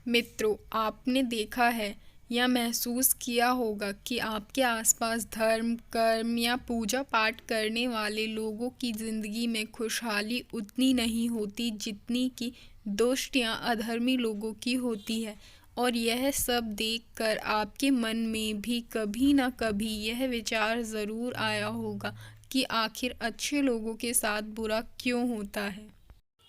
मित्रों, आपने देखा है या महसूस किया होगा कि आपके आसपास धर्म, कर्म या पूजा पाठ करने वाले लोगों की ज़िंदगी में खुशहाली उतनी नहीं होती जितनी कि दुष्ट या अधर्मी लोगों की होती है। और यह सब देखकर आपके मन में भी कभी ना कभी यह विचार ज़रूर आया होगा कि आखिर अच्छे लोगों के साथ बुरा क्यों होता है।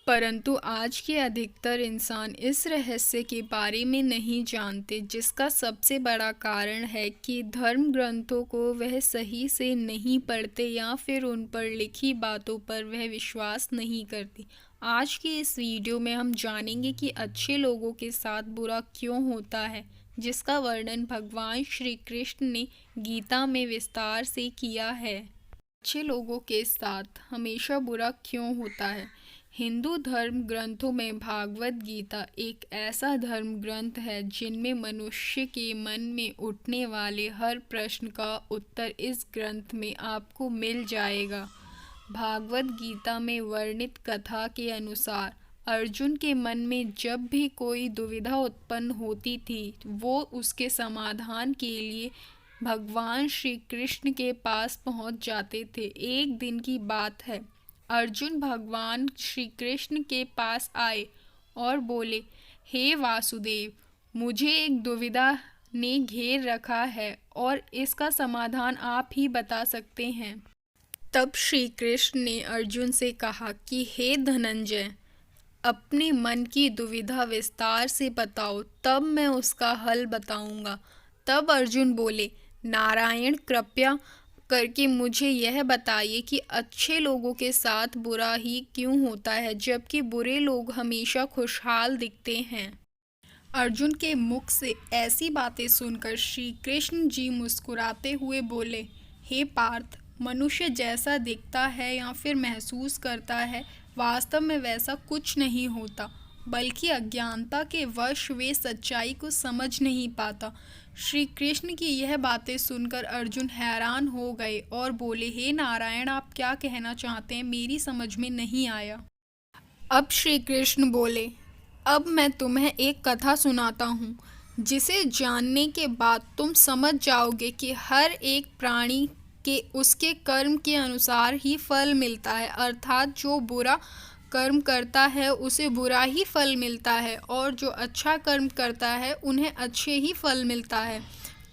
परंतु आज के अधिकतर इंसान इस रहस्य के बारे में नहीं जानते, जिसका सबसे बड़ा कारण है कि धर्म ग्रंथों को वह सही से नहीं पढ़ते या फिर उन पर लिखी बातों पर वह विश्वास नहीं करते। आज के इस वीडियो में हम जानेंगे कि अच्छे लोगों के साथ बुरा क्यों होता है, जिसका वर्णन भगवान श्री कृष्ण ने गीता में विस्तार से किया है। अच्छे लोगों के साथ हमेशा बुरा क्यों होता है। हिंदू धर्म ग्रंथों में भागवत गीता एक ऐसा धर्म ग्रंथ है जिनमें मनुष्य के मन में उठने वाले हर प्रश्न का उत्तर इस ग्रंथ में आपको मिल जाएगा। भागवत गीता में वर्णित कथा के अनुसार अर्जुन के मन में जब भी कोई दुविधा उत्पन्न होती थी, वो उसके समाधान के लिए भगवान श्री कृष्ण के पास पहुंच जाते थे। एक दिन की बात है, अर्जुन भगवान श्री कृष्ण के पास आए और बोले, हे वासुदेव, मुझे एक दुविधा ने घेर रखा है और इसका समाधान आप ही बता सकते हैं। तब श्री कृष्ण ने अर्जुन से कहा कि हे धनंजय, अपने मन की दुविधा विस्तार से बताओ, तब मैं उसका हल बताऊंगा। तब अर्जुन बोले, नारायण, कृपया करके मुझे यह बताइए कि अच्छे लोगों के साथ बुरा ही क्यों होता है, जबकि बुरे लोग हमेशा खुशहाल दिखते हैं। अर्जुन के मुख से ऐसी बातें सुनकर श्री कृष्ण जी मुस्कुराते हुए बोले, हे पार्थ, मनुष्य जैसा दिखता है या फिर महसूस करता है, वास्तव में वैसा कुछ नहीं होता, बल्कि अज्ञानता के वश वे सच्चाई को समझ नहीं पाता। श्री कृष्ण की यह बातें सुनकर अर्जुन हैरान हो गए और बोले, हे नारायण, आप क्या कहना चाहते हैं, मेरी समझ में नहीं आया। अब श्री कृष्ण बोले, अब मैं तुम्हें एक कथा सुनाता हूँ, जिसे जानने के बाद तुम समझ जाओगे कि हर एक प्राणी के उसके कर्म के अनुसार ही फल मिलता है। अर्थात जो बुरा कर्म करता है उसे बुरा ही फल मिलता है, और जो अच्छा कर्म करता है उन्हें अच्छे ही फल मिलता है।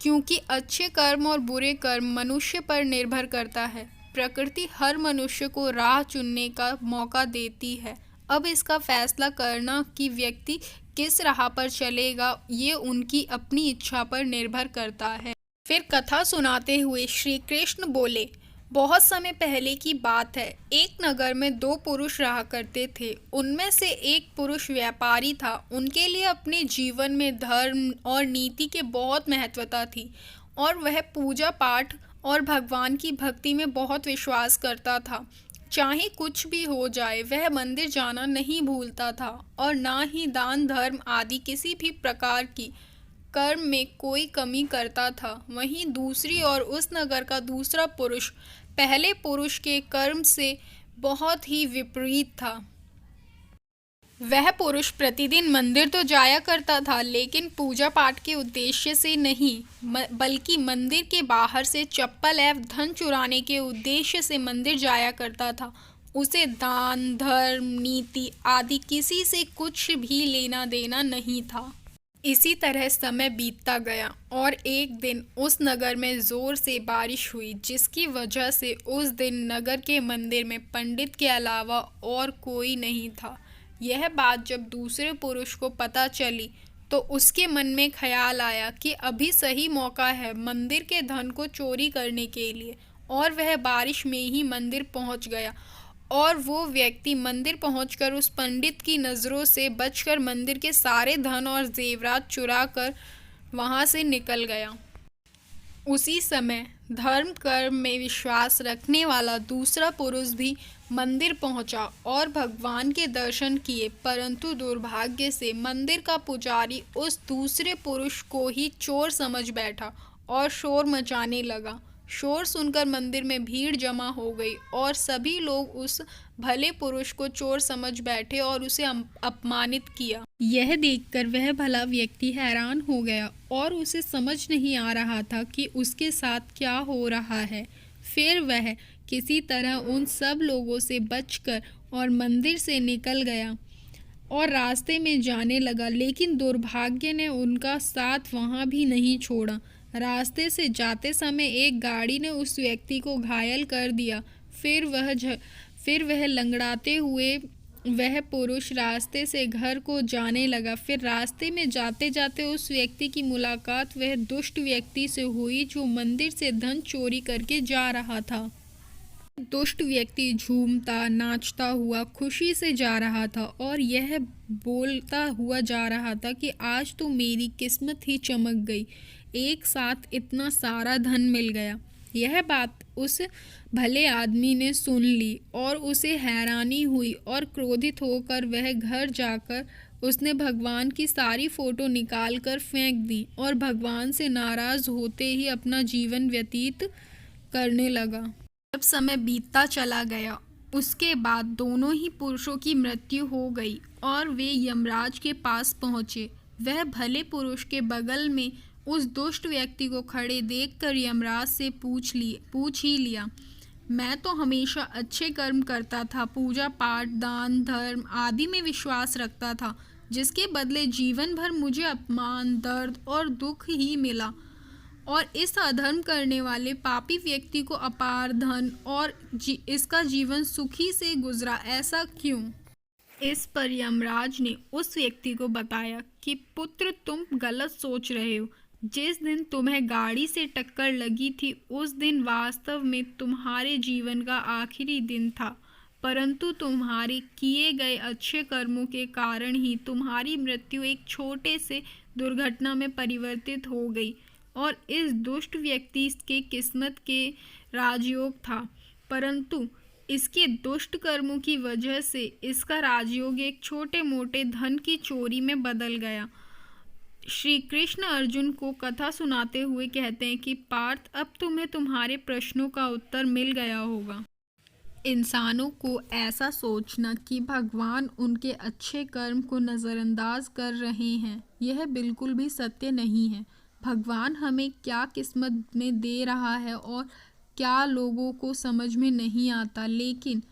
क्योंकि अच्छे कर्म और बुरे कर्म मनुष्य पर निर्भर करता है। प्रकृति हर मनुष्य को राह चुनने का मौका देती है। अब इसका फैसला करना कि व्यक्ति किस राह पर चलेगा, ये उनकी अपनी इच्छा पर निर्भर करता है। फिर कथा सुनाते हुए श्री कृष्ण बोले, बहुत समय पहले की बात है, एक नगर में दो पुरुष रहा करते थे। उनमें से एक पुरुष व्यापारी था। उनके लिए अपने जीवन में धर्म और नीति के बहुत महत्वता थी, और वह पूजा पाठ और भगवान की भक्ति में बहुत विश्वास करता था। चाहे कुछ भी हो जाए, वह मंदिर जाना नहीं भूलता था, और ना ही दान धर्म आदि किसी भी प्रकार की कर्म में कोई कमी करता था। वहीं दूसरी ओर उस नगर का दूसरा पुरुष पहले पुरुष के कर्म से बहुत ही विपरीत था। वह पुरुष प्रतिदिन मंदिर तो जाया करता था, लेकिन पूजा पाठ के उद्देश्य से नहीं, बल्कि मंदिर के बाहर से चप्पल एवं धन चुराने के उद्देश्य से मंदिर जाया करता था। उसे दान धर्म नीति आदि किसी से कुछ भी लेना देना नहीं था। इसी तरह समय बीतता गया, और एक दिन उस नगर में जोर से बारिश हुई, जिसकी वजह से उस दिन नगर के मंदिर में पंडित के अलावा और कोई नहीं था। यह बात जब दूसरे पुरुष को पता चली, तो उसके मन में ख्याल आया कि अभी सही मौका है मंदिर के धन को चोरी करने के लिए, और वह बारिश में ही मंदिर पहुंच गया। और वो व्यक्ति मंदिर पहुंचकर उस पंडित की नज़रों से बचकर मंदिर के सारे धन और जेवरात चुरा कर वहां से निकल गया। उसी समय धर्म कर्म में विश्वास रखने वाला दूसरा पुरुष भी मंदिर पहुंचा और भगवान के दर्शन किए, परंतु दुर्भाग्य से मंदिर का पुजारी उस दूसरे पुरुष को ही चोर समझ बैठा और शोर मचाने लगा। शोर सुनकर मंदिर में भीड़ जमा हो गई और सभी लोग उस भले पुरुष को चोर समझ बैठे और उसे अपमानित किया। यह देखकर वह भला व्यक्ति हैरान हो गया और उसे समझ नहीं आ रहा था कि उसके साथ क्या हो रहा है। फिर वह किसी तरह उन सब लोगों से बचकर और मंदिर से निकल गया और रास्ते में जाने लगा, लेकिन दुर्भाग्य ने उनका साथ वहाँ भी नहीं छोड़ा। रास्ते से जाते समय एक गाड़ी ने उस व्यक्ति को घायल कर दिया। फिर वह लंगड़ाते हुए वह पुरुष रास्ते से घर को जाने लगा। फिर रास्ते में जाते जाते उस व्यक्ति की मुलाकात वह दुष्ट व्यक्ति से हुई जो मंदिर से धन चोरी करके जा रहा था। दुष्ट व्यक्ति झूमता नाचता हुआ खुशी से जा रहा था और यह बोलता हुआ जा रहा था कि आज तो मेरी किस्मत ही चमक गई, एक साथ इतना सारा धन मिल गया। यह बात उस भले आदमी ने सुन ली और उसे हैरानी हुई और क्रोधित होकर वह घर जाकर उसने भगवान की सारी फोटो निकाल कर फेंक दी और भगवान से नाराज होते ही अपना जीवन व्यतीत करने लगा। जब समय बीतता चला गया, उसके बाद दोनों ही पुरुषों की मृत्यु हो गई और वे यमराज के पास पहुँचे। वह भले पुरुष के बगल में उस दुष्ट व्यक्ति को खड़े देखकर यमराज से पूछ ही लिया, मैं तो हमेशा अच्छे कर्म करता था, पूजा पाठ दान धर्म आदि में विश्वास रखता था, जिसके बदले जीवन भर मुझे अपमान दर्द और दुख ही मिला और इस अधर्म करने वाले पापी व्यक्ति को अपार धन और इसका जीवन सुखी से गुजरा, ऐसा क्यों? इस पर यमराज ने उस व्यक्ति को बताया कि पुत्र तुम गलत सोच रहे हो। जिस दिन तुम्हें गाड़ी से टक्कर लगी थी उस दिन वास्तव में तुम्हारे जीवन का आखिरी दिन था, परंतु तुम्हारे किए गए अच्छे कर्मों के कारण ही तुम्हारी मृत्यु एक छोटे से दुर्घटना में परिवर्तित हो गई और इस दुष्ट व्यक्ति के किस्मत के राजयोग था, परंतु इसके दुष्ट कर्मों की वजह से इसका राजयोग एक छोटे मोटे धन की चोरी में बदल गया। श्री कृष्ण अर्जुन को कथा सुनाते हुए कहते हैं कि पार्थ, अब तुम्हें तुम्हारे प्रश्नों का उत्तर मिल गया होगा। इंसानों को ऐसा सोचना कि भगवान उनके अच्छे कर्म को नज़रअंदाज कर रहे हैं, यह बिल्कुल भी सत्य नहीं है। भगवान हमें क्या किस्मत में दे रहा है और क्या लोगों को समझ में नहीं आता, लेकिन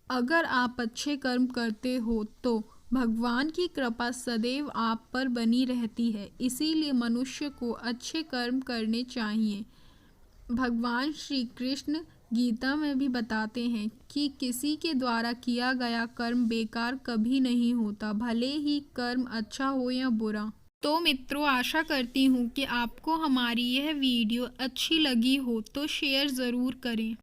अगर आप अच्छे कर्म करते हो तो भगवान की कृपा सदैव आप पर बनी रहती है। इसीलिए मनुष्य को अच्छे कर्म करने चाहिए। भगवान श्री कृष्ण गीता में भी बताते हैं कि किसी के द्वारा किया गया कर्म बेकार कभी नहीं होता, भले ही कर्म अच्छा हो या बुरा। तो मित्रों, आशा करती हूँ कि आपको हमारी यह वीडियो अच्छी लगी हो तो शेयर ज़रूर करें।